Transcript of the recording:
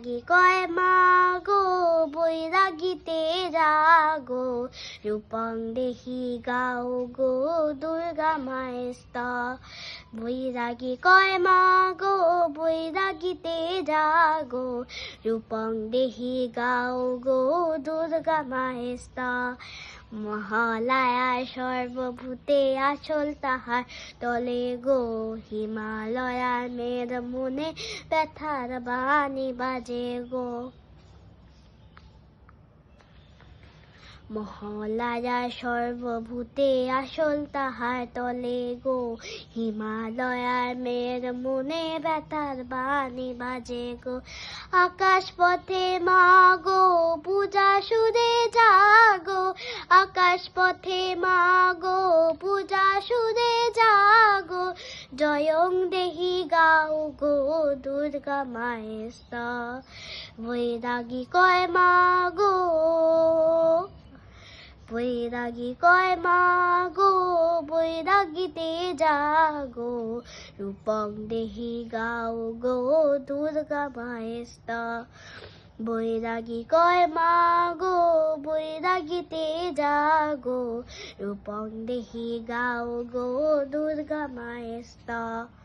বৈরাগী কয় মা গো বৈরাগীতে জাগো রূপং দেহি গাও গো দুর্গা মায়ের স্তব বৈরাগী কয় মা গো বৈরাগীতে জাগো রূপং দেহি গাও গো দুর্গা মায়ের স্তব মহালয়ায় সর্বভূতে আচল তাহার তলে গো হিমালয়ার মেয়ের মনে ব্যথার বাণী বাজে গো মহালয়ার সর্বভূতে আসল তাহার তলে গো হিমালয়ার মেয়ের মনে ব্যথার বাণী বাজে গো আকাশ পথে মা গো পূজা সুরে জাগো আকাশ পথে মা গো পূজা সুরে জাগো জয়ং দেহি গাও গো দুর্গা মায়ের স্তব বৈরাগী কয় মা গো বৈরাগী কয় মা গো বৈরাগীতে জাগো রূপং দেহি গাও গো দুর্গা মায়ের স্তব বৈরাগী কয় মা গো বৈরাগীতে জাগো রূপং দেহি গাও গো দুর্গা মায়ের স্তব